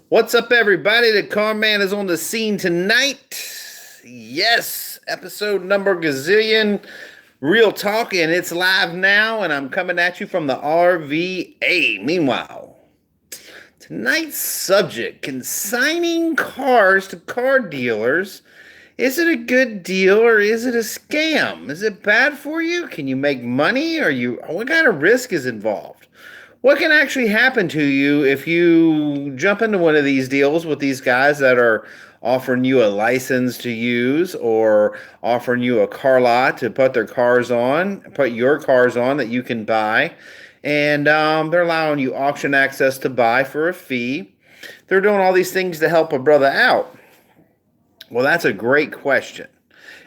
What's up, everybody? The Carman is on the scene tonight. Yes, episode number gazillion, real talk, and it's live now. And I'm coming at you from the RVA. Meanwhile, tonight's subject: consigning cars to car dealers. Is it a good deal or is it a scam? Is it bad for you? Can you make money? What kind of risk is involved? What can actually happen to you if you jump into one of these deals with these guys that are offering you a license to use or offering you a car lot to put put your cars on that you can buy, and they're allowing you auction access to buy for a fee. They're doing all these things to help a brother out. Well, that's a great question.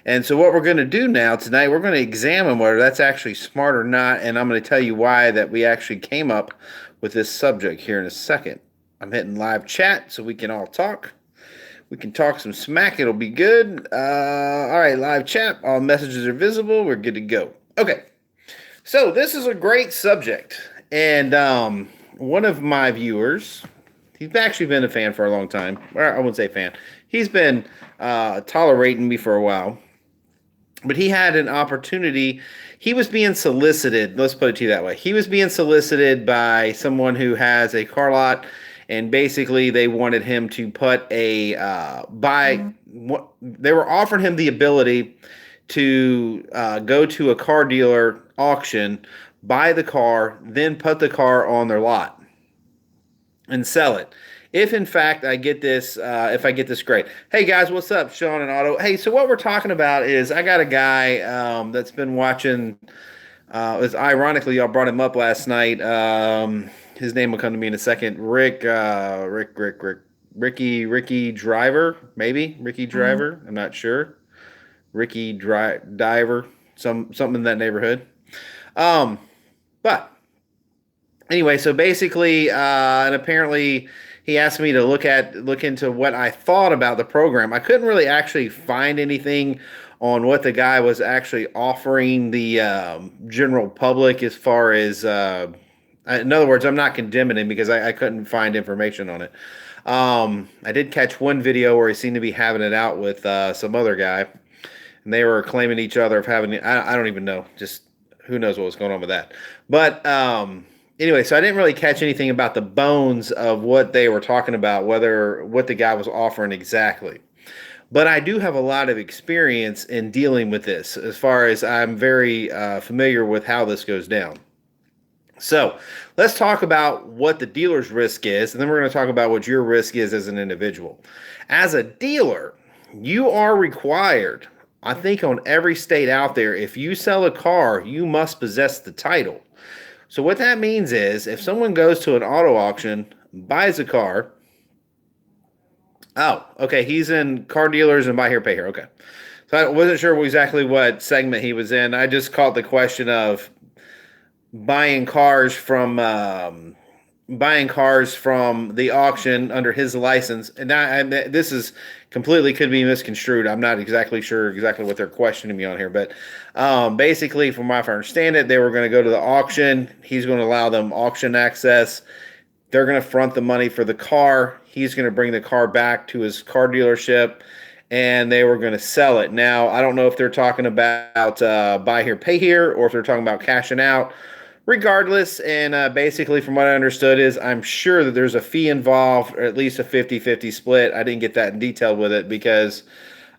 And so what we're going to do now tonight, we're going to examine whether that's actually smart or not, and I'm going to tell you why that we actually came up with this subject here in a second. I'm hitting live chat so we can all talk. We can talk some smack. It'll be good. All right, live chat. All messages are visible. We're good to go. Okay. So this is a great subject. And one of my viewers, he's actually been a fan for a long time. Or I wouldn't say fan. He's been tolerating me for a while. But he had an opportunity. He was being solicited. Let's put it to you that way. He was being solicited by someone who has a car lot, and basically they wanted him to put a They were offering him the ability to go to a car dealer auction, buy the car, then put the car on their lot and sell it. If in fact I get this, if I get this great. Hey guys, what's up? Sean and Otto. Hey, so what we're talking about is I got a guy that's been watching. It's ironically y'all brought him up last night. His name will come to me in a second. Ricky Driver, maybe Ricky Driver. I'm not sure. Diver, something in that neighborhood. But anyway, so basically, and apparently he asked me to look into what I thought about the program. I couldn't really actually find anything on what the guy was actually offering the general public as far as, in other words, I'm not condemning him because I couldn't find information on it. I did catch one video where he seemed to be having it out with some other guy, and they were claiming each other of having, I don't even know, just who knows what was going on with that. But anyway, so I didn't really catch anything about the bones of what they were talking about, what the guy was offering exactly. But I do have a lot of experience in dealing with this, as far as I'm very familiar with how this goes down. So let's talk about what the dealer's risk is, and then we're going to talk about what your risk is as an individual. As a dealer, you are required, I think on every state out there, if you sell a car, you must possess the title. So what that means is if someone goes to an auto auction, buys a car. Oh, okay. He's in car dealers and buy here, pay here. Okay. So I wasn't sure exactly what segment he was in. I just caught the question of buying cars from the auction under his license. And this is completely could be misconstrued. I'm not exactly sure what they're questioning me on here, but basically, from what I understand it, they were going to go to the auction. He's going to allow them auction access. They're going to front the money for the car. He's going to bring the car back to his car dealership, and they were going to sell it. Now, I don't know if they're talking about buy here, pay here, or if they're talking about cashing out. Regardless, and basically from what I understood is I'm sure that there's a fee involved, or at least a 50-50 split. I didn't get that in detail with it because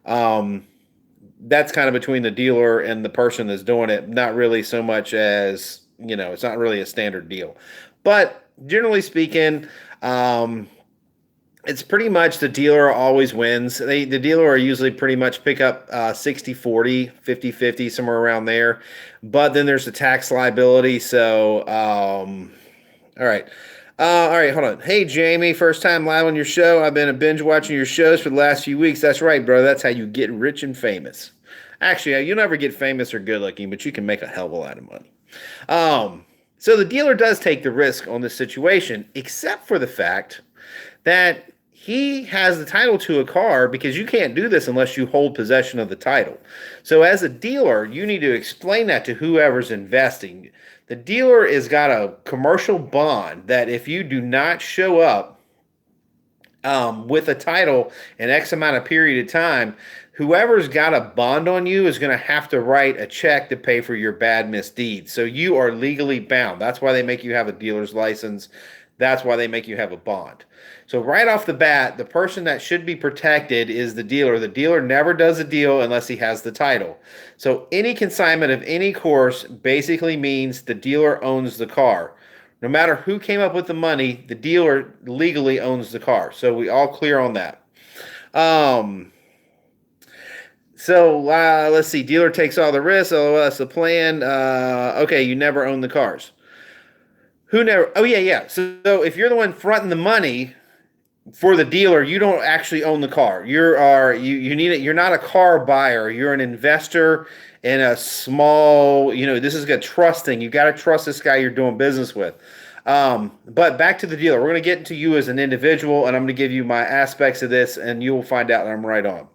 that's kind of between the dealer and the person that's doing it, not really so much as, it's not really a standard deal. But generally speaking, it's pretty much the dealer always wins. The dealer are usually pretty much pick up 60-40, 50-50, somewhere around there. But then there's the tax liability. So, all right. All right, hold on. Hey, Jamie, first time live on your show. I've been binge watching your shows for the last few weeks. That's right, bro. That's how you get rich and famous. Actually, you'll never get famous or good looking, but you can make a hell of a lot of money. So the dealer does take the risk on this situation, except for the fact that he has the title to a car, because you can't do this unless you hold possession of the title. So as a dealer, you need to explain that to whoever's investing. The dealer has got a commercial bond that if you do not show up with a title an X amount of period of time, whoever's got a bond on you is going to have to write a check to pay for your bad misdeeds. So you are legally bound. That's why they make you have a dealer's license. That's why they make you have a bond. So right off the bat, the person that should be protected is the dealer. The dealer never does a deal unless he has the title. So any consignment of any course basically means the dealer owns the car. No matter who came up with the money, the dealer legally owns the car. So we all clear on that. Um, let's see. Dealer takes all the risks. Oh, that's the plan. Okay, you never own the cars. Who never? Oh yeah. So if you're the one fronting the money for the dealer, you don't actually own the car. You need it. You're not a car buyer. You're an investor in a small. This is a trust thing. You got to trust this guy you're doing business with. But back to the dealer. We're going to get into you as an individual, and I'm going to give you my aspects of this, and you will find out that I'm right on.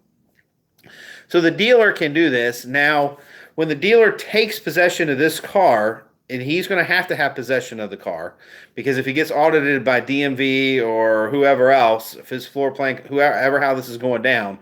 So the dealer can do this. Now, when the dealer takes possession of this car, and he's going to have possession of the car, because if he gets audited by DMV or whoever else, if his floor plan, whoever, how this is going down,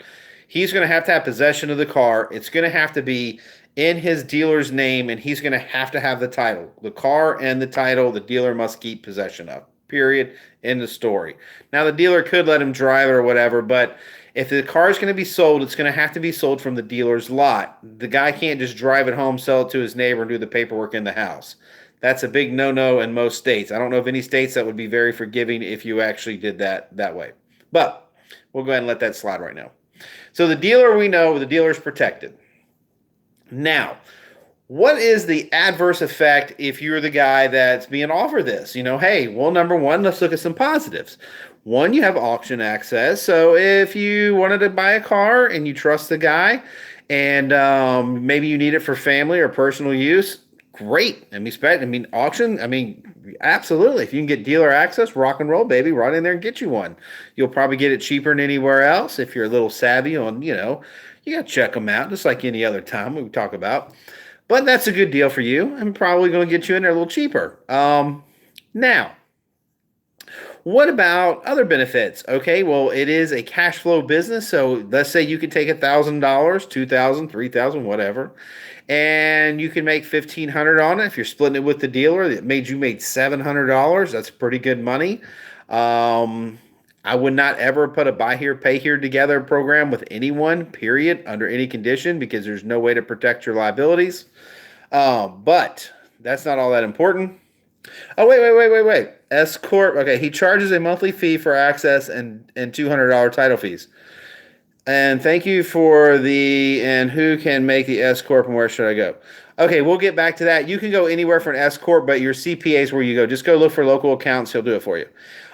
he's going to have possession of the car. It's going to have to be in his dealer's name, and he's going to have the title. The car and the title, the dealer must keep possession of. Period. End of story. Now, the dealer could let him drive it or whatever, but if the car is going to be sold, it's going to have to be sold from the dealer's lot. The guy can't just drive it home, sell it to his neighbor, and do the paperwork in the house. That's a big no-no in most states. I don't know of any states that would be very forgiving if you actually did that way. But we'll go ahead and let that slide right now. So the dealer, we know the dealer is protected. Now, what is the adverse effect if you're the guy that's being offered this? Hey, well, number one, let's look at some positives. One, you have auction access. So if you wanted to buy a car and you trust the guy and maybe you need it for family or personal use, great. Auction, absolutely. If you can get dealer access, rock and roll, baby, right in there and get you one. You'll probably get it cheaper than anywhere else if you're a little savvy on, you got to check them out just like any other time we talk about. But that's a good deal for you. I'm probably going to get you in there a little cheaper. Now, what about other benefits? Okay, well, it is a cash flow business. So let's say you could take $1,000, $2,000, $3,000, whatever, and you can make $1,500 on it. If you're splitting it with the dealer, it made $700. That's pretty good money. I would not ever put a buy here, pay here together program with anyone, period, under any condition, because there's no way to protect your liabilities. But that's not all that important. Oh, wait. S Corp. Okay, he charges a monthly fee for access and $200 title fees. And thank you for and who can make the S Corp and where should I go? Okay, we'll get back to that. You can go anywhere for an S Corp, but your CPA is where you go. Just go look for local accounts. He'll do it for you.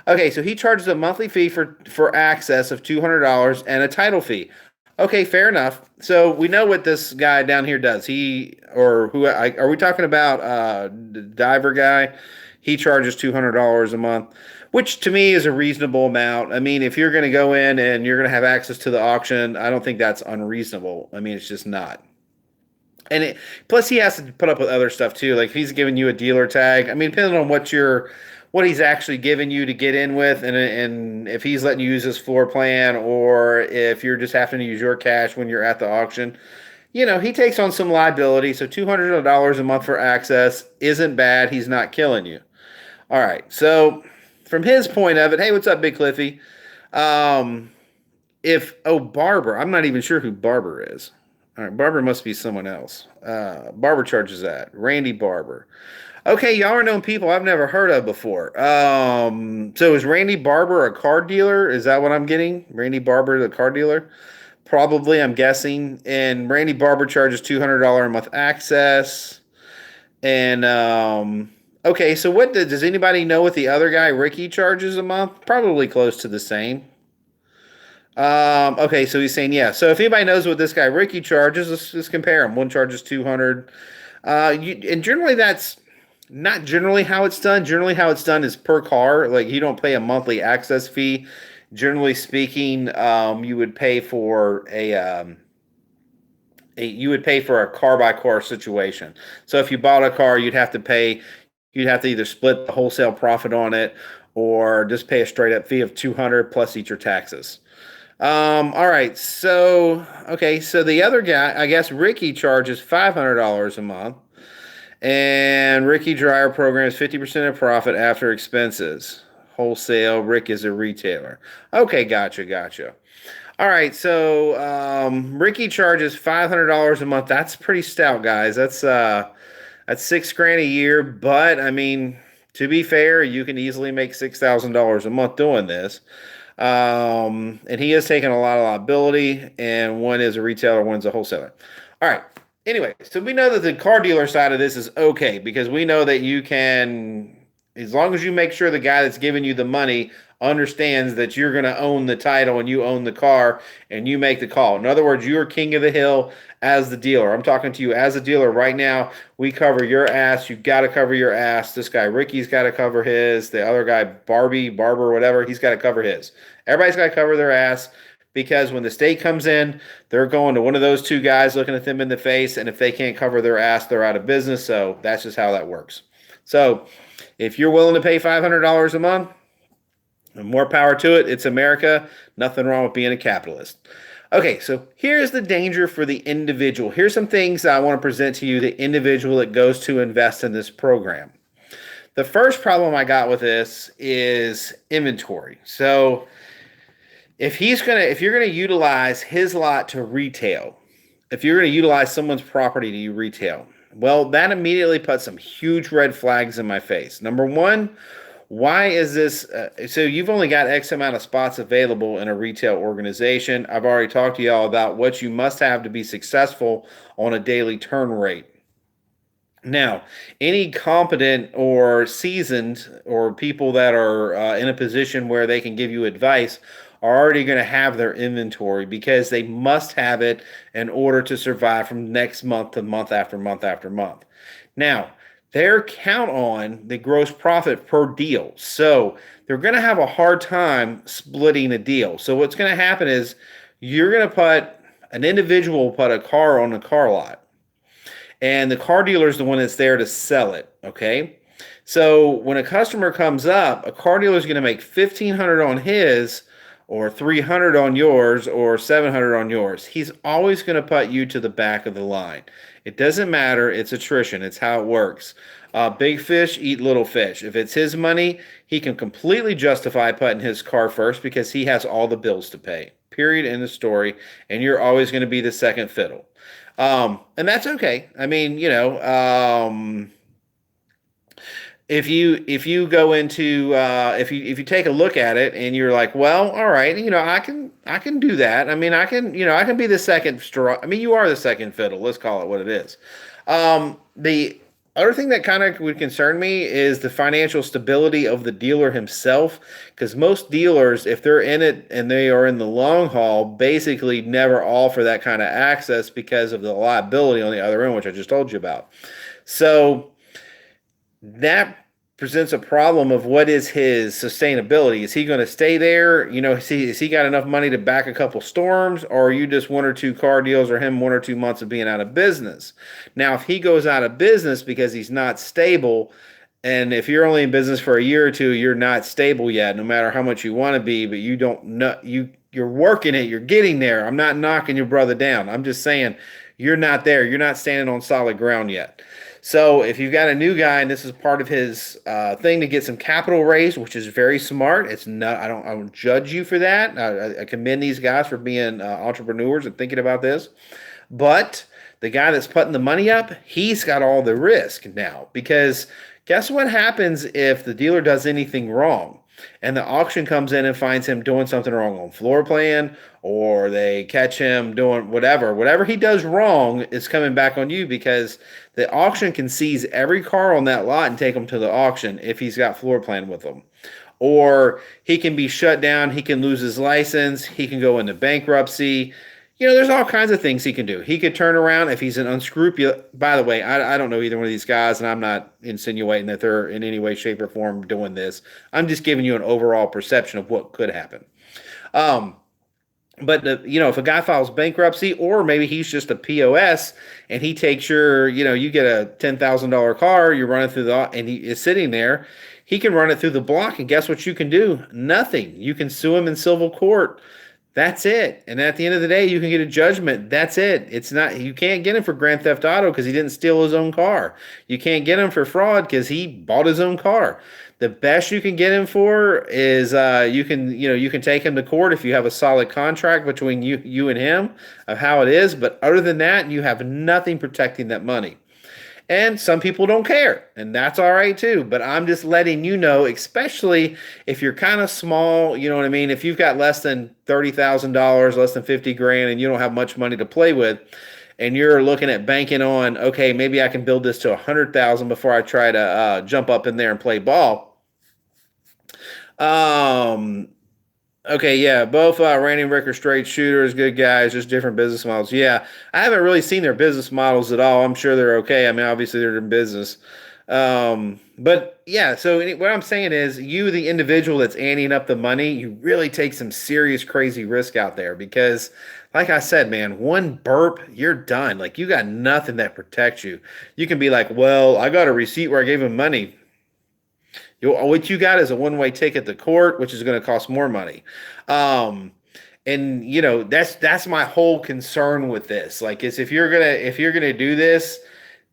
Okay, so he charges a monthly fee for access of $200 and a title fee. Okay, fair enough. So we know what this guy down here does. Are we talking about the diver guy? He charges $200 a month, which to me is a reasonable amount. If you're going to go in and you're going to have access to the auction, I don't think that's unreasonable. It's just not. And plus he has to put up with other stuff too. Like if he's giving you a dealer tag, depending on what he's actually giving you to get in with, and if he's letting you use his floor plan, or if you're just having to use your cash when you're at the auction, he takes on some liability. So $200 a month for access isn't bad. He's not killing you. All right. So from his point of it, hey, what's up, Big Cliffy? Barber, I'm not even sure who Barber is. All right, Barber must be someone else. Barber charges that. Randy Barber. Okay, y'all are known people I've never heard of before. So is Randy Barber a car dealer? Is that what I'm getting? Randy Barber, the car dealer? Probably, I'm guessing. And Randy Barber charges $200 a month access. And, okay, so does anybody know what the other guy, Ricky, charges a month? Probably close to the same. Okay, so he's saying, yeah. So if anybody knows what this guy Ricky charges, let's compare them. One charges $200. And generally that's not generally how it's done. Generally how it's done is per car. Like you don't pay a monthly access fee. Generally speaking, you would pay for a car by car situation. So if you bought a car, you'd have to either split the wholesale profit on it, or just pay a straight up fee of $200 plus eat your taxes. All right. So, okay. So the other guy, I guess Ricky charges $500 a month, and Ricky Dryer programs 50% of profit after expenses. Wholesale. Rick is a retailer. Okay. Gotcha. All right. So, Ricky charges $500 a month. That's pretty stout, guys. That's $6,000 a year. But I mean, to be fair, you can easily make $6,000 a month doing this. And he is taking a lot of liability, and one is a retailer, one's a wholesaler. All right. Anyway, so we know that the car dealer side of this is okay because we know that you can, as long as you make sure the guy that's giving you the money understands that you're going to own the title and you own the car and you make the call. In other words, you're king of the hill as the dealer. I'm talking to you as a dealer right now. We cover your ass. You've got to cover your ass. This guy, Ricky's got to cover his. The other guy, Barber, whatever, he's got to cover his. Everybody's got to cover their ass because when the state comes in, they're going to one of those two guys looking at them in the face. And if they can't cover their ass, they're out of business. So that's just how that works. So if you're willing to pay $500 a month, more power to it. It's America. Nothing wrong with being a capitalist. Okay, so here's the danger for the individual. Here's some things I want to present to you, the individual that goes to invest in this program. The first problem I got with this is inventory. So if you're going to utilize his lot to retail, if you're going to utilize someone's property to retail, well, that immediately puts some huge red flags in my face. Number one, why is this? So you've only got X amount of spots available in a retail organization. I've already talked to y'all about what you must have to be successful on a daily turn rate. Now, any competent or seasoned or people that are in a position where they can give you advice are already going to have their inventory because they must have it in order to survive from next month to month after month after month. Now, they're count on the gross profit per deal. So they're going to have a hard time splitting a deal. So what's going to happen is you're going to put an individual put a car on a car lot. And the car dealer is the one that's there to sell it. Okay. So when a customer comes up, a car dealer is going to make $1,500 on his, or $300 on yours, or $700 on yours. He's always going to put you to the back of the line. It doesn't matter. It's attrition. It's how it works. Big fish eat little fish. If it's his money, he can completely justify putting his car first because he has all the bills to pay. Period. In the story. And you're always going to be the second fiddle. And that's okay. I mean, if you go into if you take a look at it and you're like, well, all right, I can do that. I mean, I can be the second straw. I mean, you are the second fiddle. Let's call it what it is. The other thing that kind of would concern me is the financial stability of the dealer himself, because most dealers, if they're in it and they are in the long haul, basically never offer that kind of access because of the liability on the other end, which I just told you about. So that presents a problem of what is his sustainability. Is he going to stay there? Is he got enough money to back a couple storms, or are you just one or two car deals, or him 1 or 2 months of being out of business? Now, if he goes out of business because he's not stable, and if you're only in business for a year or two, you're not stable yet, no matter how much you want to be, but you don't know, you're working it, you're getting there. I'm not knocking your brother down. I'm just saying you're not there. You're not standing on solid ground yet. So if you've got a new guy and this is part of his thing to get some capital raised, which is very smart, it's not. I don't judge you for that. I commend these guys for being entrepreneurs and thinking about this. But the guy that's putting the money up, he's got all the risk now, because guess what happens if the dealer does anything wrong? And the auction comes in and finds him doing something wrong on floor plan, or they catch him doing whatever he does wrong is coming back on you, because the auction can seize every car on that lot and take them to the auction if he's got floor plan with them. Or he can be shut down. He can lose his license. He can go into bankruptcy. There's all kinds of things he can do. He could turn around if he's an unscrupulous. By the way, I don't know either one of these guys, and I'm not insinuating that they're in any way, shape, or form doing this. I'm just giving you an overall perception of what could happen. But if a guy files bankruptcy, or maybe he's just a POS and he takes you get a $10,000 car, you're running through and he is sitting there. he can run it through the block, and guess what you can do? Nothing. You can sue him in civil court. That's it. And at the end of the day, you can get a judgment. That's it. It's not, you can't get him for grand theft auto because he didn't steal his own car. You can't get him for fraud because he bought his own car. The best you can get him for is you can take him to court if you have a solid contract between you and him of how it is. But other than that, you have nothing protecting that money. And some people don't care, and that's all right too. But I'm just letting you know, especially if you're kind of small, you know what I mean? If you've got less than $30,000, less than 50 grand, and you don't have much money to play with, and you're looking at banking on, okay, maybe I can build this to 100,000 before I try to jump up in there and play ball. Okay, yeah, both Randy and Rick are straight shooters, good guys, just different business models. Yeah, I haven't really seen their business models at all. I'm sure they're okay. I mean, obviously they're in business. But yeah, so what I'm saying is you, the individual that's anteing up the money, you really take some serious crazy risk out there because like I said, man, one burp, you're done. Like you got nothing that protects you. You can be like, well, I got a receipt where I gave him money. What you got is a one-way ticket to court, which is going to cost more money. And you know, that's my whole concern with this. Like, is if you're gonna do this,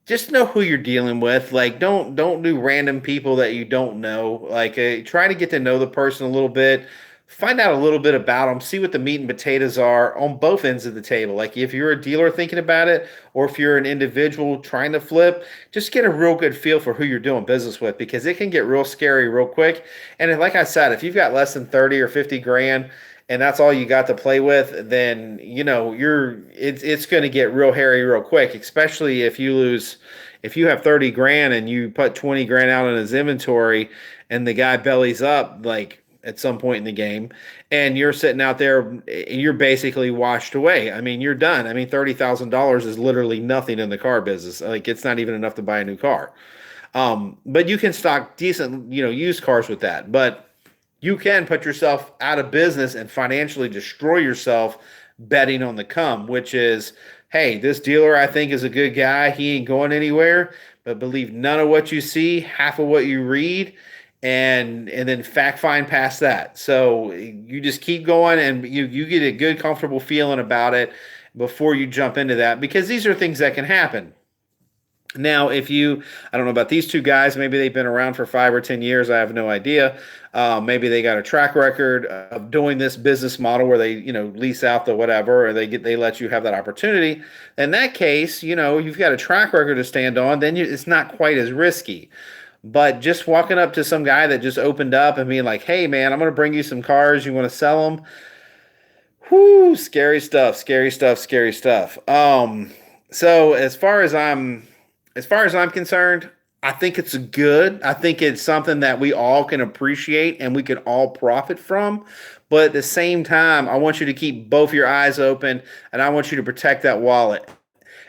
just know who you're dealing with. Like, don't do random people that you don't know. Like, try to get to know the person a little bit. Find out a little bit about them, see what the meat and potatoes are on both ends of the table. Like if you're a dealer thinking about it, or if you're an individual trying to flip, just get a real good feel for who you're doing business with because it can get real scary real quick. And like I said, if you've got less than 30 or 50 grand and that's all you got to play with, then you know it's going to get real hairy real quick, especially if you have 30 grand and you put 20 grand out in his inventory and the guy bellies up like at some point in the game, and you're sitting out there and you're basically washed away. I mean, you're done. I mean, $30,000 is literally nothing in the car business. Like it's not even enough to buy a new car. But you can stock decent, used cars with that. But you can put yourself out of business and financially destroy yourself betting on the come, which is, hey, this dealer I think is a good guy. He ain't going anywhere, but believe none of what you see, half of what you read, and then fact find past that. So you just keep going and you get a good, comfortable feeling about it before you jump into that, because these are things that can happen. Now, I don't know about these two guys, maybe they've been around for 5 or 10 years. I have no idea. Maybe they got a track record of doing this business model where they, lease out the whatever, or they let you have that opportunity. In that case, you've got a track record to stand on, then it's not quite as risky. But just walking up to some guy that just opened up and being like, hey, man, I'm going to bring you some cars. You want to sell them? Whoo, scary stuff, scary stuff, scary stuff. So as far as I'm concerned, I think it's good. I think it's something that we all can appreciate and we can all profit from. But at the same time, I want you to keep both your eyes open and I want you to protect that wallet.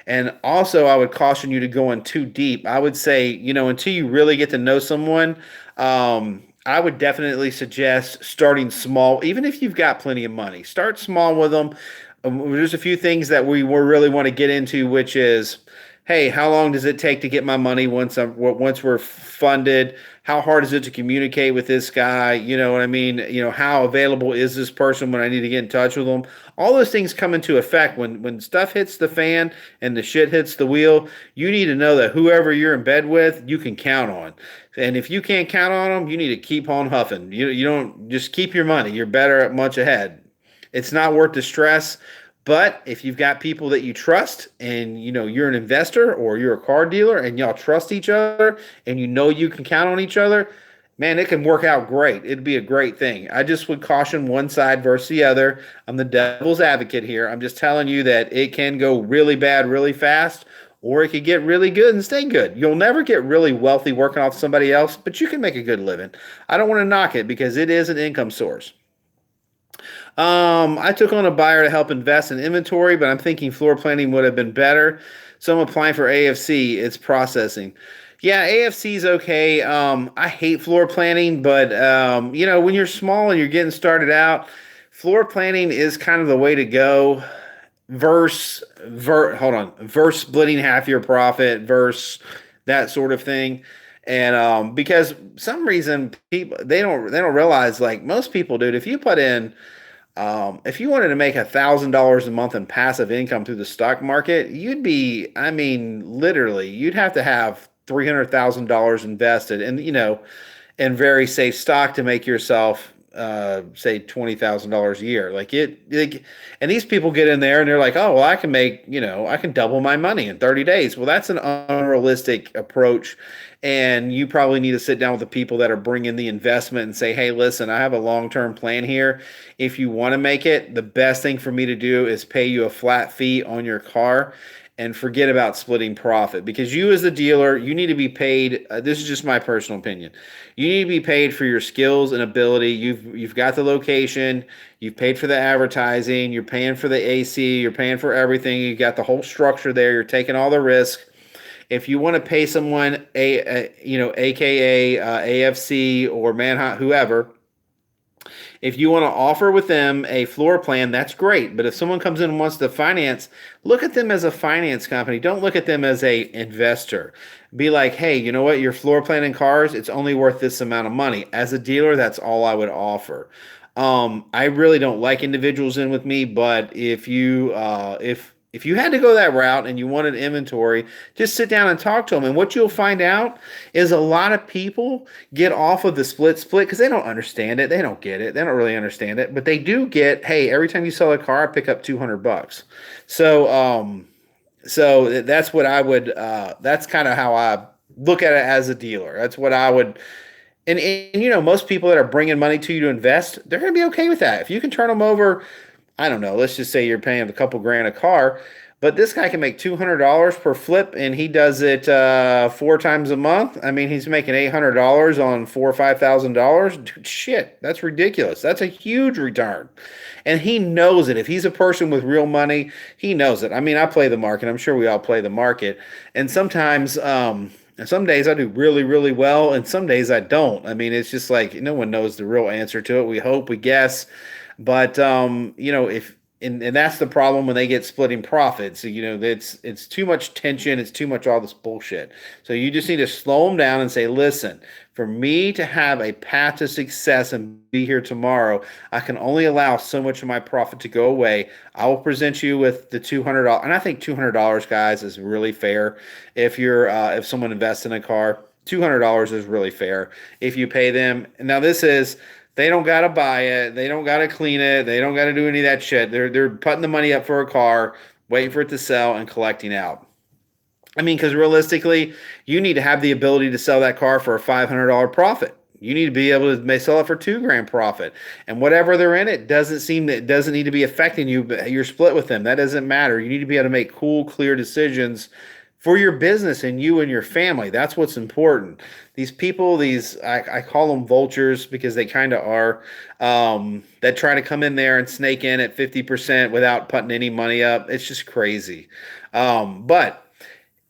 And also, I would caution you to go in too deep. I would say, until you really get to know someone, I would definitely suggest starting small. Even if you've got plenty of money, start small with them. There's a few things that we really want to get into, which is, hey, how long does it take to get my money once we're funded? How hard is it to communicate with this guy? You know what I mean? How available is this person when I need to get in touch with them? All those things come into effect when stuff hits the fan and the shit hits the wheel. You need to know that whoever you're in bed with, you can count on. And if you can't count on them, you need to keep on huffing. You don't just keep your money. You're better at much ahead. It's not worth the stress. But if you've got people that you trust and you're an investor or you're a car dealer and y'all trust each other and you can count on each other, man, it can work out great. It'd be a great thing. I just would caution one side versus the other. I'm the devil's advocate here. I'm just telling you that it can go really bad really fast, or it could get really good and stay good. You'll never get really wealthy working off somebody else, but you can make a good living. I don't want to knock it because it is an income source. I took on a buyer to help invest in inventory, but I'm thinking floor planning would have been better. So I'm applying for AFC. It's processing. Yeah, AFC is okay. I hate floor planning, but when you're small and you're getting started out, floor planning is kind of the way to go. Versus splitting half your profit, versus that sort of thing. And because some reason people they don't realize, like most people, dude, if you wanted to make $1,000 a month in passive income through the stock market, I mean, literally, you'd have to have $300,000 invested, and in very safe stock to make yourself, say $20,000 a year. And these people get in there and they're like, oh, well, I can double my money in 30 days. Well, that's an unrealistic approach. And you probably need to sit down with the people that are bringing the investment and say, hey, listen, I have a long-term plan here. If you want to make it, the best thing for me to do is pay you a flat fee on your car and forget about splitting profit, because you as the dealer, you need to be paid. This is just my personal opinion. You need to be paid for your skills and ability. You've got the location, you've paid for the advertising, you're paying for the AC, you're paying for everything. You got the whole structure there. You're taking all the risk. If you want to pay someone, AKA AFC or Manhunt, whoever, if you want to offer with them a floor plan, that's great. But if someone comes in and wants to finance, look at them as a finance company. Don't look at them as a investor. Be like, hey, you know what? Your floor plan in cars, it's only worth this amount of money. As a dealer, that's all I would offer. I really don't like individuals in with me, but if you had to go that route and you wanted inventory, just sit down and talk to them. And what you'll find out is a lot of people get off of the split because they don't understand it. They don't get it. They don't really understand it. But they do get, hey, every time you sell a car, I pick up $200. So that's what I would, that's kind of how I look at it as a dealer. That's what I would. And most people that are bringing money to you to invest, they're going to be okay with that. If you can turn them over, I don't know, let's just say you're paying a couple grand a car, but this guy can make $200 per flip, and he does it 4 times a month. I mean, he's making $800 on $4,000 or $5,000. Dude, shit, that's ridiculous. That's a huge return. And he knows it. If he's a person with real money, he knows it. I mean, I play the market. I'm sure we all play the market. And sometimes, and some days I do really, really well, and some days I don't. I mean, it's just like no one knows the real answer to it. We hope, we guess. But if and that's the problem when they get splitting profits. It's too much tension. It's too much all this bullshit. So you just need to slow them down and say, listen, for me to have a path to success and be here tomorrow, I can only allow so much of my profit to go away. I will present you with the $200, and I think $200, guys, is really fair. If someone invests in a car, $200 is really fair. If you pay them, now they don't got to buy it. They don't got to clean it. They don't got to do any of that shit. They're putting the money up for a car, waiting for it to sell, and collecting out. I mean, because realistically, you need to have the ability to sell that car for a $500 profit. You need to be able to sell it for $2,000 profit. And whatever they're in, it doesn't need to be affecting you, but you're split with them. That doesn't matter. You need to be able to make cool, clear decisions for your business and you and your family. That's what's important. These people, I call them vultures because they kind of are, that try to come in there and snake in at 50% without putting any money up. It's just crazy. But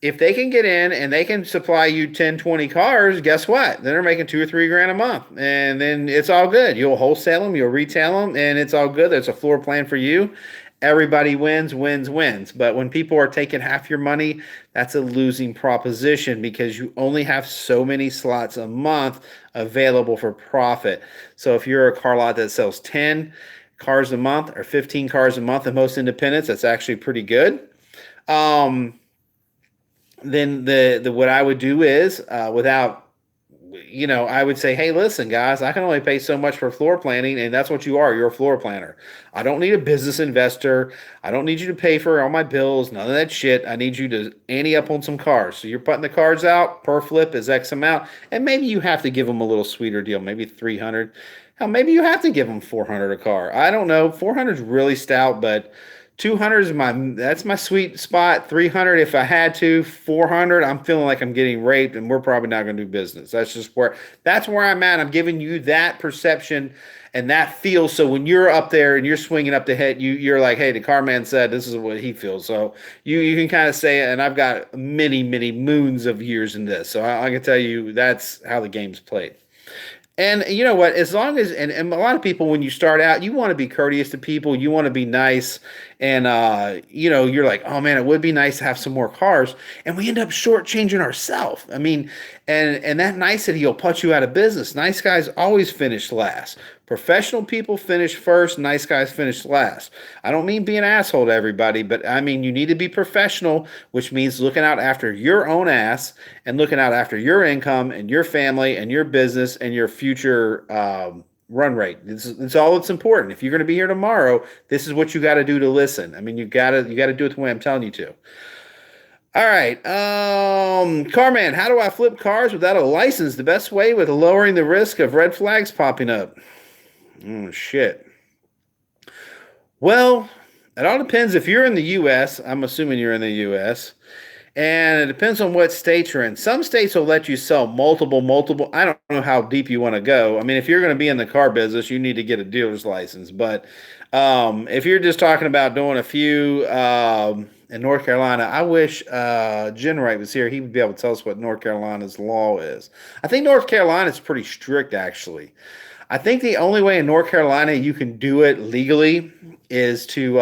if they can get in and they can supply you 10, 20 cars, guess what? Then they're making $2 or $3 a month. And then it's all good. You'll wholesale them, you'll retail them, and it's all good. There's a floor plan for you. Everybody wins. But when people are taking half your money, that's a losing proposition because you only have so many slots a month available for profit. So if you're a car lot that sells 10 cars a month or 15 cars a month in most independents, that's actually pretty good. Then what I would do is I would say, hey, listen, guys, I can only pay so much for floor planning, and that's what you are. You're a floor planner. I don't need a business investor. I don't need you to pay for all my bills, none of that shit. I need you to ante up on some cars. So you're putting the cars out, per flip is X amount, and maybe you have to give them a little sweeter deal, maybe 300. Hell, maybe you have to give them 400 a car. I don't know. 400 is really stout, but 200 is that's my sweet spot. 300 if I had to. 400, I'm feeling like I'm getting raped, and we're probably not going to do business. That's where I'm at. I'm giving you that perception and that feel. So when you're up there and you're swinging up the head, you're like, hey, the car man said this is what he feels. So you can kind of say it, and I've got many, many moons of years in this. So I can tell you that's how the game's played. And you know what? As long as and a lot of people, when you start out, you want to be courteous to people, you want to be nice, and you're like, oh man, it would be nice to have some more cars, and we end up shortchanging ourselves. I mean, and that nicety will put you out of business. Nice guys always finish last. Professional people finish first, nice guys finish last. I don't mean being an asshole to everybody, but I mean you need to be professional, which means looking out after your own ass and looking out after your income and your family and your business and your future run rate. It's all that's important. If you're going to be here tomorrow, this is what you got to do to listen. I mean, you got to do it the way I'm telling you to. All right, Carman, how do I flip cars without a license? The best way with lowering the risk of red flags popping up. Oh, shit. Well, it all depends. If you're in the U.S., I'm assuming you're in the U.S., and it depends on what state you're in. Some states will let you sell multiple. I don't know how deep you want to go. I mean, if you're going to be in the car business, you need to get a dealer's license. But if you're just talking about doing a few in North Carolina, I wish Jen Wright was here. He would be able to tell us what North Carolina's law is. I think North Carolina is pretty strict, actually. I think the only way in North Carolina you can do it legally is to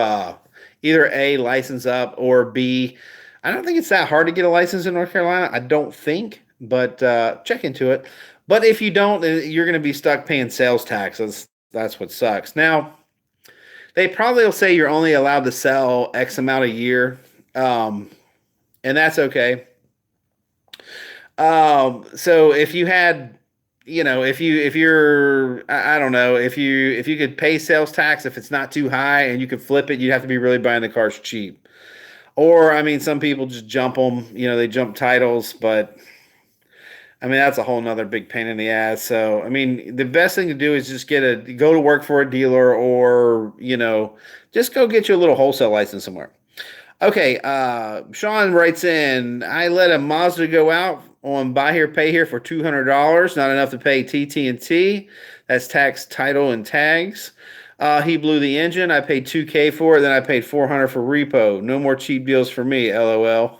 either A, license up, or B, I don't think it's that hard to get a license in North Carolina. I don't think, but check into it. But if you don't, you're going to be stuck paying sales taxes. That's what sucks. Now, they probably will say you're only allowed to sell X amount a year, and that's okay. So if you had, if you're, I don't know, if you could pay sales tax, if it's not too high and you could flip it, you'd have to be really buying the cars cheap. Or, I mean, some people just jump them, they jump titles, but I mean, that's a whole nother big pain in the ass. So, I mean, the best thing to do is just go to work for a dealer, or, just go get you a little wholesale license somewhere. Okay, Sean writes in, I let a Mazda go out on buy here, pay here for $200, not enough to pay TT&T. That's tax, title, and tags. He blew the engine. I paid $2K for it. Then I paid $400 for repo. No more cheap deals for me. LOL.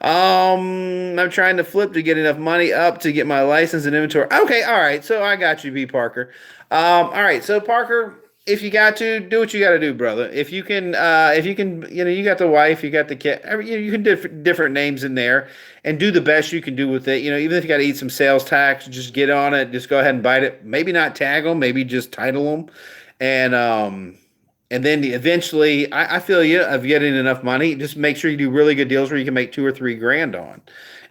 I'm trying to flip to get enough money up to get my license and inventory. Okay, all right. So I got you, B. Parker. All right. So Parker, if you got to do what you got to do, brother. If you can, you got the wife, you got the kid. You can different names in there, and do the best you can do with it. Even if you got to eat some sales tax, just get on it. Just go ahead and bite it. Maybe not tag them, maybe just title them, and then eventually, I feel you of getting enough money. Just make sure you do really good deals where you can make 2 or 3 grand on,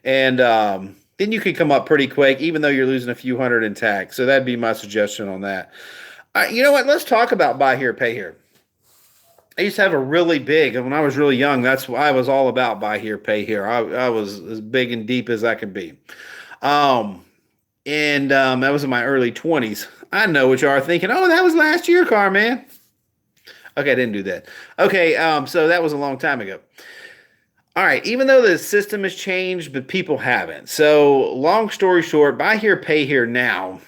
and then you can come up pretty quick, even though you're losing a few hundred in tax. So that'd be my suggestion on that. You know what? Let's talk about buy here, pay here. I used to have a really big, and when I was really young, that's why I was all about buy here, pay here. I was as big and deep as I could be. That was in my early 20s. I know what you are thinking. Oh, that was last year, Carman. Okay, I didn't do that. Okay, so that was a long time ago. All right, even though the system has changed, but people haven't. So long story short, buy here, pay here now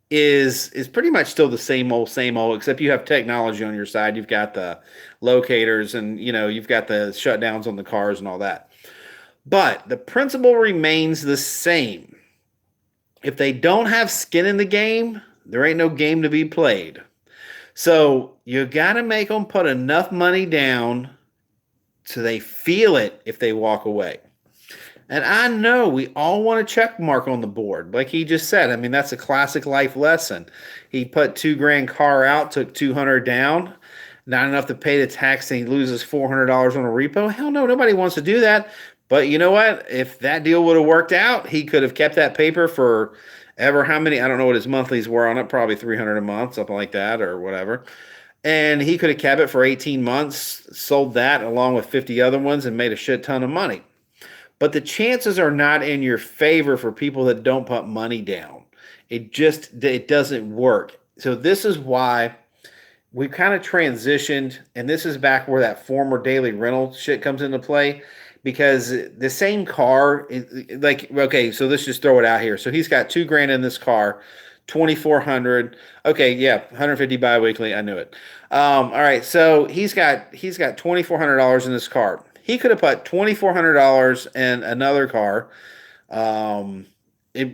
is pretty much still the same old, except you have technology on your side. You've got the locators, and you've got the shutdowns on the cars and all that. But the principle remains the same. If they don't have skin in the game, there ain't no game to be played. So you got to make them put enough money down so they feel it if they walk away. And I know we all want a check mark on the board, like he just said. I mean, that's a classic life lesson. He put $2,000 car out, took $200 down, not enough to pay the tax, and he loses $400 on a repo. Hell no, nobody wants to do that. But you know what? If that deal would have worked out, he could have kept that paper for ever how many. I don't know what his monthlies were on it, probably $300 a month, something like that, or whatever. And he could have kept it for 18 months, sold that along with 50 other ones, and made a shit ton of money. But the chances are not in your favor for people that don't put money down. It doesn't work. So this is why we've kind of transitioned, and this is back where that former daily rental shit comes into play, because the same car, okay, so let's just throw it out here. So he's got $2,000 in this car, 2,400. Okay, yeah, 150 biweekly. I knew it. All right, so he's got $2,400 in this car. He could have put $2,400 in another car,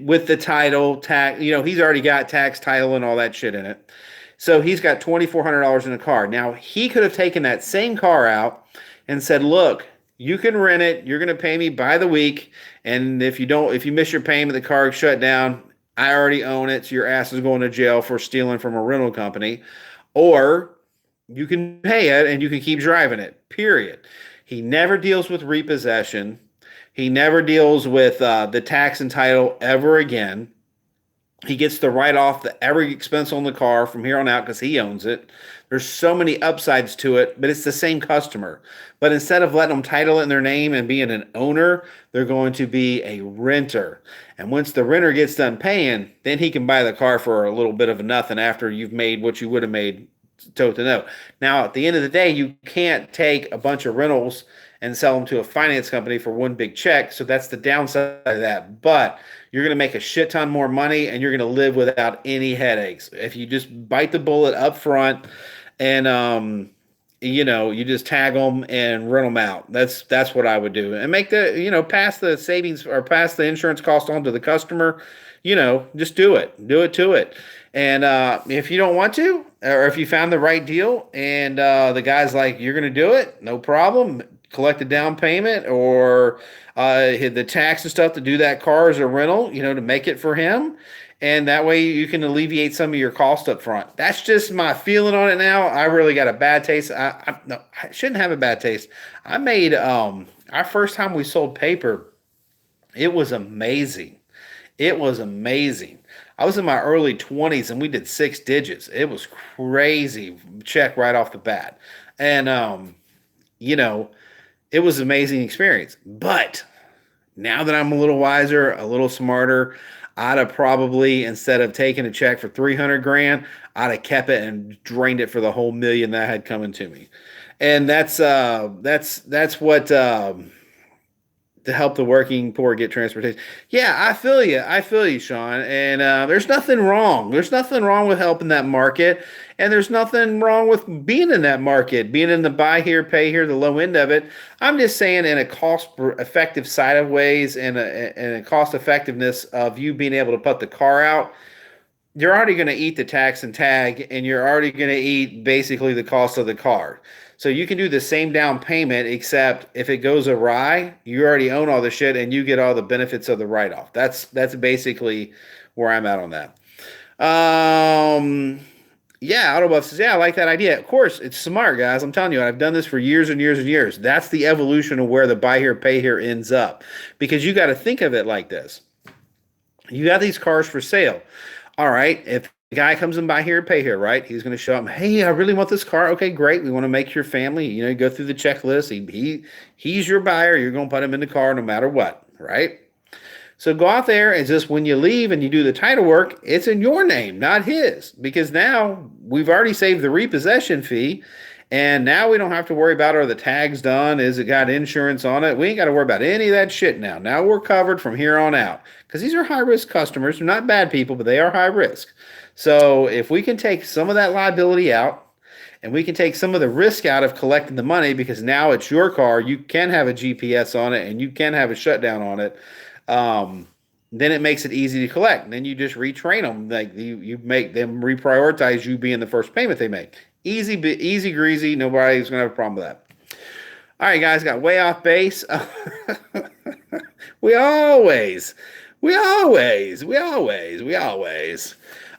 with the title, tax, he's already got tax, title, and all that shit in it. So he's got $2,400 in a car. Now he could have taken that same car out and said, "Look, you can rent it. You're going to pay me by the week, and if you miss your payment, the car is shut down. I already own it, so your ass is going to jail for stealing from a rental company, or you can pay it and you can keep driving it. Period." He never deals with repossession. He never deals with the tax and title ever again. He gets to write off every expense on the car from here on out because he owns it. There's so many upsides to it, but it's the same customer. But instead of letting them title it in their name and being an owner, they're going to be a renter. And once the renter gets done paying, then he can buy the car for a little bit of nothing after you've made what you would have made toe to toe. Now, at the end of the day, you can't take a bunch of rentals and sell them to a finance company for one big check. So that's the downside of that. But you're going to make a shit ton more money and you're going to live without any headaches. If you just bite the bullet up front and, you just tag them and rent them out. That's what I would do. And make pass the savings or pass the insurance cost on to the customer. Just do it. Do it to it. And if you don't want to, or if you found the right deal and the guy's like, "You're going to do it, no problem. Collect a down payment or the tax and stuff to do that car as a rental, to make it for him." And that way you can alleviate some of your cost up front. That's just my feeling on it now. I really got a bad taste. No, I shouldn't have a bad taste. I made our first time we sold paper. It was amazing. It was amazing. I was in my early 20s and we did 6 digits. It was crazy. Check right off the bat. And, it was an amazing experience. But now that I'm a little wiser, a little smarter, I'd have probably, instead of taking a check for 300 grand, I'd have kept it and drained it for the whole million that had coming to me. And that's what to help the working poor get transportation. Yeah, I feel you. I feel you, Sean. And there's nothing wrong. There's nothing wrong with helping that market. And there's nothing wrong with being in that market, being in the buy here, pay here, the low end of it. I'm just saying in a cost-effective side of ways and a cost-effectiveness of you being able to put the car out, you're already going to eat the tax and tag, and you're already going to eat basically the cost of the car. So you can do the same down payment, except if it goes awry, you already own all the shit and you get all the benefits of the write-off. That's basically where I'm at on that. Yeah, Autobuff says, yeah, I like that idea. Of course, it's smart, guys. I'm telling you, I've done this for years and years and years. That's the evolution of where the buy here, pay here ends up. Because you got to think of it like this. You got these cars for sale. All right, if the guy comes and buy here, pay here, right? He's going to show up. Hey, I really want this car. Okay, great. We want to make your family. You go through the checklist. He's your buyer. You're going to put him in the car no matter what, right? So go out there and just when you leave and you do the title work, it's in your name, not his. Because now we've already saved the repossession fee. And now we don't have to worry about, are the tags done? Is it got insurance on it? We ain't got to worry about any of that shit now. Now we're covered from here on out. Because these are high-risk customers. They're not bad people, but they are high risk. So if we can take some of that liability out and we can take some of the risk out of collecting the money because now it's your car, you can have a GPS on it and you can have a shutdown on it, then it makes it easy to collect. And then you just retrain them. Like you make them reprioritize you being the first payment they make. Easy greasy. Nobody's going to have a problem with that. All right, guys, got way off base. We always.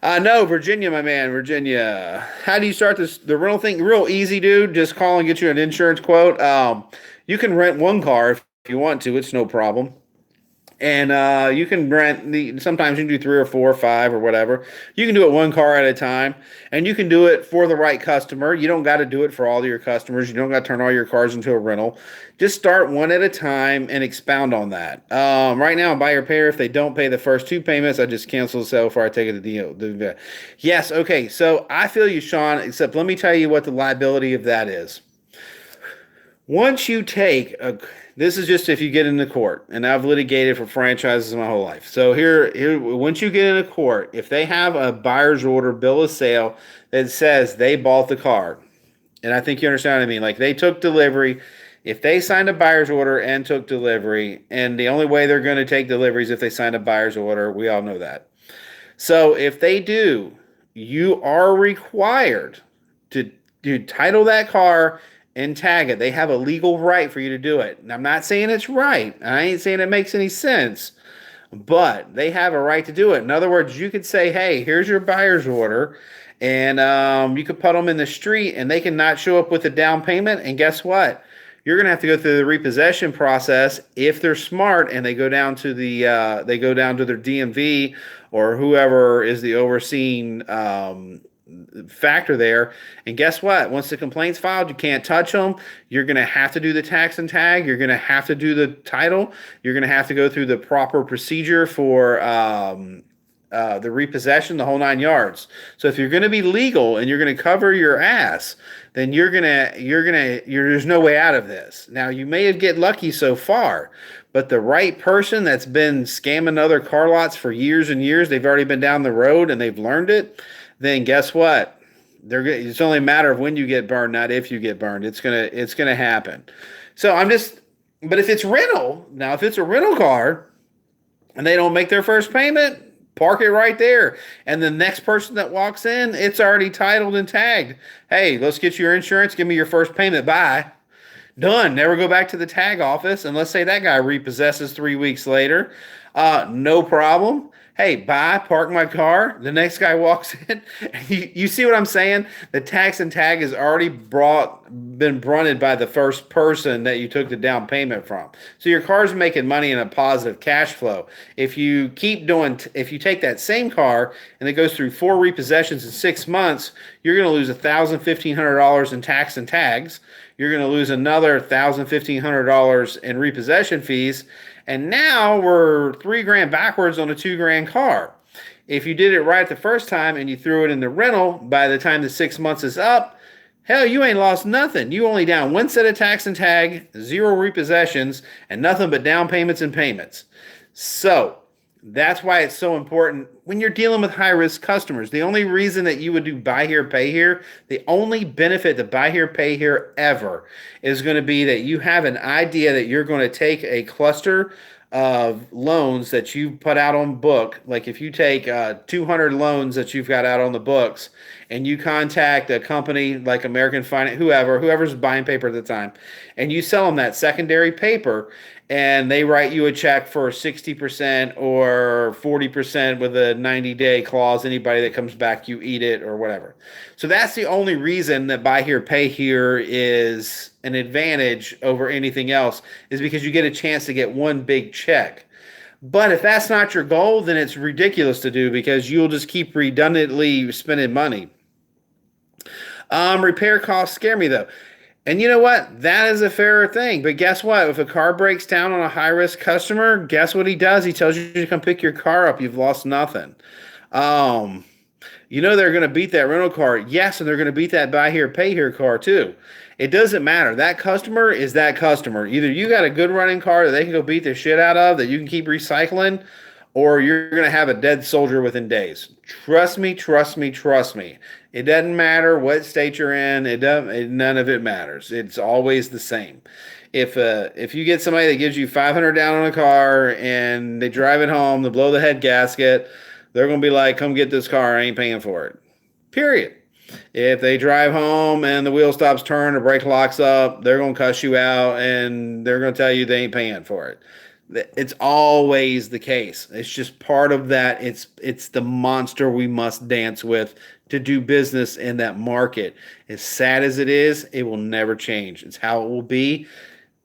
No, Virginia, my man, Virginia. How do you start the rental thing? Real easy, dude. Just call and get you an insurance quote. You can rent one car if you want to. It's no problem. And you can rent sometimes you can do 3 or 4 or 5 or whatever. You can do it one car at a time, and you can do it for the right customer. You don't got to do it for all of your customers. You don't got to turn all your cars into a rental. Just start one at a time and expound on that. Right now, buy your payer. If they don't pay the first 2 payments, I just cancel the sale before I take it to the Yes, okay. So I feel you, Sean, except let me tell you what the liability of that is. Once you take this is just if you get into court, and I've litigated for franchises my whole life. So here, once you get into court, if they have a buyer's order bill of sale that says they bought the car, and I think you understand what I mean, like they took delivery, If they signed a buyer's order and took delivery, and the only way they're going to take delivery is if they sign a buyer's order, we all know that. So if they do, you are required to title that car and tag it. They have a legal right for you to do it. And I'm not saying it's right. I ain't saying it makes any sense, but they have a right to do it. In other words, you could say, hey, here's your buyer's order. And you could put them in the street and they can not show up with a down payment. And guess what? You're going to have to go through the repossession process if they're smart and they go down to their DMV or whoever is the overseeing factor there. And guess what? Once the complaint's filed, you can't touch them. You're going to have to do the tax and tag. You're going to have to do the title. You're going to have to go through the proper procedure for the repossession, the whole 9 yards. So if you're going to be legal and you're going to cover your ass, then there's no way out of this. Now you may have get lucky so far, but the right person that's been scamming other car lots for years and years, they've already been down the road and they've learned it. Then guess what? It's only a matter of when you get burned, not if you get burned. It's gonna happen. So but if it's rental, now if it's a rental car and they don't make their first payment, park it right there. And the next person that walks in, it's already titled and tagged. Hey, let's get your insurance. Give me your first payment. Bye. Done. Never go back to the tag office. And let's say that guy repossesses 3 weeks later. No problem. Hey, bye, park my car. The next guy walks in. You see what I'm saying? The tax and tag has already been brunted by the first person that you took the down payment from. So your car's making money in a positive cash flow. If you take that same car and it goes through 4 repossessions in 6 months, you're going to lose $1,000, $1,500 in tax and tags. You're going to lose another $1,000, $1,500 in repossession fees. And now we're $3,000 backwards on a $2,000 car. If you did it right the first time and you threw it in the rental, by the time the 6 months is up, hell, you ain't lost nothing. You only down 1 set of tax and tag, 0 repossessions, and nothing but down payments and payments. So that's why it's so important when you're dealing with high-risk customers. The only reason that you would do buy here, pay here, the only benefit to buy here, pay here ever is going to be that you have an idea that you're going to take a cluster of loans that you put out on book. Like if you take 200 loans that you've got out on the books and you contact a company like American Finance, whoever's buying paper at the time, and you sell them that secondary paper, and they write you a check for 60% or 40% with a 90-day clause. Anybody that comes back, you eat it or whatever. So that's the only reason that buy here, pay here is an advantage over anything else, is because you get a chance to get one big check. But if that's not your goal, then it's ridiculous to do because you'll just keep redundantly spending money. Repair costs scare me though. And you know what? That is a fairer thing. But guess what? If a car breaks down on a high-risk customer, guess what he does? He tells you to come pick your car up. You've lost nothing. They're going to beat that rental car. Yes, and they're going to beat that buy here, pay here car too. It doesn't matter. That customer is that customer. Either you got a good running car that they can go beat the shit out of that you can keep recycling, or you're going to have a dead soldier within days. Trust me, trust me, trust me. It doesn't matter what state you're in. None of it matters. It's always the same. If you get somebody that gives you $500 down on a car and they drive it home, they blow the head gasket, they're going to be like, come get this car. I ain't paying for it. Period. If they drive home and the wheel stops turning, the brake locks up, they're going to cuss you out and they're going to tell you they ain't paying for it. It's always the case. It's just part of that. It's the monster we must dance with to do business in that market. As sad as it is, it will never change. It's how it will be.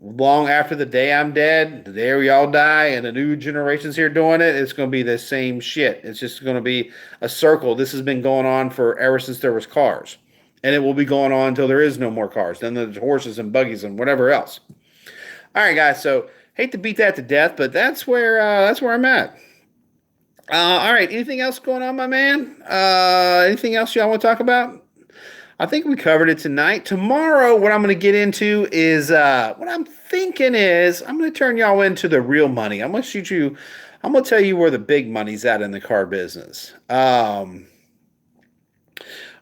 Long after the day I'm dead, the day we all die, and the new generation's here doing it, it's going to be the same shit. It's just going to be a circle. This has been going on ever since there was cars. And it will be going on until there is no more cars. Then there's horses and buggies and whatever else. All right, guys, so hate to beat that to death, but that's where I'm at. All right, anything else going on, my man? Anything else y'all want to talk about? I think we covered it tonight. Tomorrow, what I'm going to get into is what I'm thinking is I'm going to turn y'all into the real money. I'm going to tell you where the big money's at in the car business. All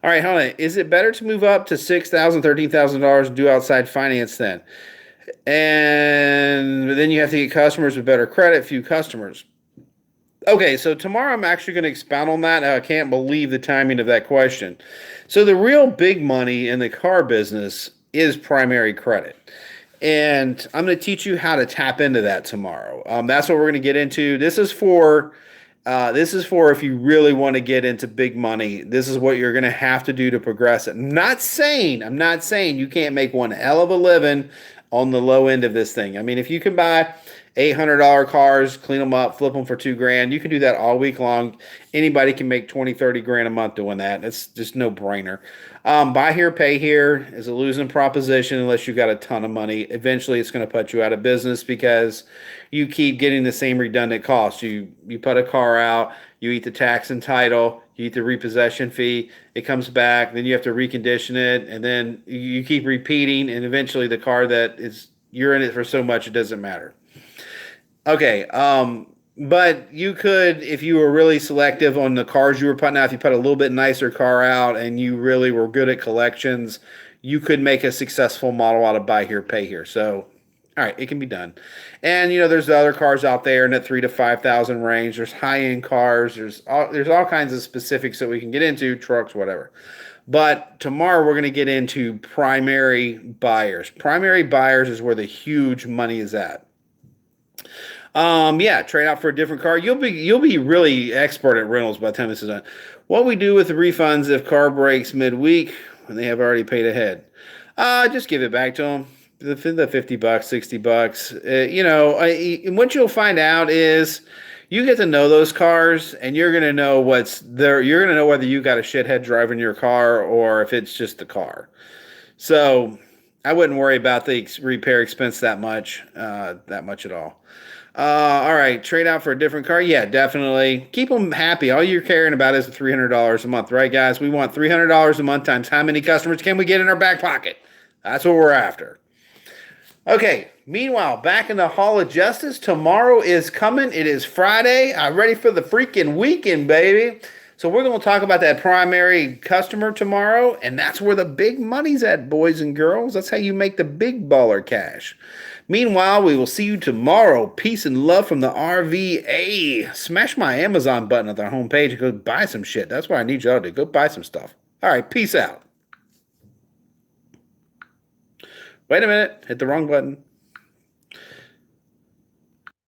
right, hold on. Is it better to move up to $6,000, $13,000 and do outside finance then? And then you have to get customers with better credit, few customers. Okay, so tomorrow I'm actually going to expound on that. I can't believe the timing of that question. So the real big money in the car business is primary credit. And I'm going to teach you how to tap into that tomorrow. That's what we're going to get into. This is for if you really want to get into big money. This is what you're going to have to do to progress it. I'm not saying you can't make one hell of a living on the low end of this thing. I mean, if you can buy $800 cars, clean them up, flip them for $2,000, you can do that all week long. Anybody can make 20, 30 grand a month doing that. It's just no brainer. Buy here, pay here is a losing proposition unless you got a ton of money. Eventually, it's going to put you out of business because you keep getting the same redundant costs. You put a car out, you eat the tax and title, you eat the repossession fee, it comes back, then you have to recondition it, and then you keep repeating, and eventually the car that is you're in it for so much it doesn't matter. Okay, but you could, if you were really selective on the cars you were putting out, if you put a little bit nicer car out and you really were good at collections, you could make a successful model out of buy here, pay here. So, all right, it can be done. And there's the other cars out there in that 3 to 5,000 range. There's high-end cars. There's all kinds of specifics that we can get into, trucks, whatever. But tomorrow we're going to get into primary buyers. Primary buyers is where the huge money is at. Yeah, trade out for a different car. You'll be really expert at rentals by the time this is done. What we do with the refunds if car breaks midweek when they have already paid ahead? Just give it back to them. The $50, $60. And what you'll find out is you get to know those cars, and you're gonna know what's there. You're gonna know whether you got a shithead driving your car or if it's just the car. So I wouldn't worry about the repair expense that much at all. All right, trade out for a different car. Yeah, definitely. Keep them happy. All you're caring about is the $300 a month, right, guys? We want $300 a month times how many customers can we get in our back pocket? That's what we're after. Okay, meanwhile, back in the Hall of Justice, tomorrow is coming. It is Friday. I'm ready for the freaking weekend, baby. So we're going to talk about that primary customer tomorrow, and that's where the big money's at, boys and girls. That's how you make the big baller cash. Meanwhile, we will see you tomorrow. Peace and love from the RVA. Smash my Amazon button at their homepage and go buy some shit. That's what I need y'all to do. Go buy some stuff. All right, peace out. Wait a minute. Hit the wrong button.